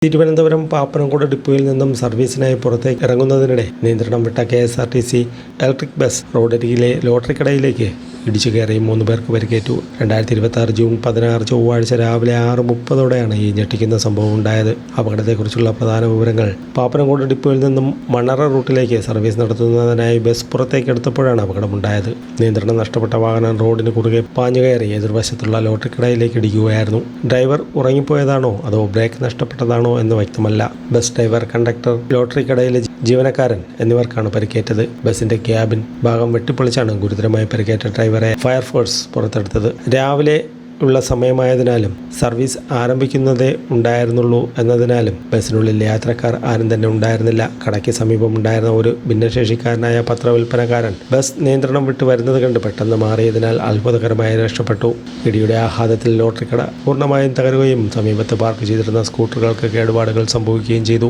തിരുവനന്തപുരം പാപ്പനംകോട് ഡിപ്പോയിൽ നിന്നും സർവീസിനായി പുറത്തേക്ക് ഇറങ്ങുന്നതിനിടെ നിയന്ത്രണം വിട്ട KSRTC ഇലക്ട്രിക് ബസ് റോഡരികിലെ ലോട്ടറി കടയിലേക്ക് ഇടിച്ചു കയറി 3 പേർക്ക് പരിക്കേറ്റു. 2026 ജൂൺ 16 ചൊവ്വാഴ്ച രാവിലെ 6:30ഓടെയാണ് ഈ ഞെട്ടിക്കുന്ന സംഭവം ഉണ്ടായത്. അപകടത്തെക്കുറിച്ചുള്ള പ്രധാന വിവരങ്ങൾ: പാപ്പനംകോട് ഡിപ്പോയിൽ നിന്നും മണ്ണറ റൂട്ടിലേക്ക് സർവീസ് നടത്തുന്നതിനായി ബസ് പുറത്തേക്കെടുത്തപ്പോഴാണ് അപകടമുണ്ടായത്. നിയന്ത്രണം നഷ്ടപ്പെട്ട വാഹനം റോഡിന് കുറുകെ പാഞ്ഞുകയറി എതിർവശത്തുള്ള ലോട്ടറി കടയിലേക്ക് ഇടിക്കുകയായിരുന്നു. ഡ്രൈവർ ഉറങ്ങിപ്പോയതാണോ അതോ ബ്രേക്ക് നഷ്ടപ്പെട്ടതാണോ എന്ന് വ്യക്തമല്ല. ബസ് ഡ്രൈവർ, കണ്ടക്ടർ, ലോട്ടറി കടയിലെ ജീവനക്കാരൻ എന്നിവർക്കാണ് പരിക്കേറ്റത്. ബസിന്റെ ക്യാബിൻ ഭാഗം വെട്ടിപ്പൊളിച്ചാണ് ഗുരുതരമായി പരിക്കേറ്റ ഡ്രൈവറെ ഫയർഫോഴ്സ് പുറത്തെടുത്തത്. രാവിലെ ഉള്ള സമയമായതിനാലും സർവീസ് ആരംഭിക്കുന്നതേ ഉണ്ടായിരുന്നുള്ളൂ എന്നതിനാലും ബസ്സിനുള്ളിൽ യാത്രക്കാർ ആരും തന്നെ ഉണ്ടായിരുന്നില്ല. കടയ്ക്ക് സമീപമുണ്ടായിരുന്ന ഒരു ഭിന്നശേഷിക്കാരനായ പത്രവിൽപ്പനക്കാരൻ ബസ് നിയന്ത്രണം വിട്ടു വരുന്നത് കണ്ട് പെട്ടെന്ന് മാറിയതിനാൽ അത്ഭുതകരമായി രക്ഷപ്പെട്ടു. ഇടിയുടെ ആഘാതത്തിൽ ലോട്ടറി കട പൂർണ്ണമായും തകരുകയും സമീപത്ത് പാർക്ക് ചെയ്തിരുന്ന സ്കൂട്ടറുകൾക്ക് കേടുപാടുകൾ സംഭവിക്കുകയും ചെയ്തു.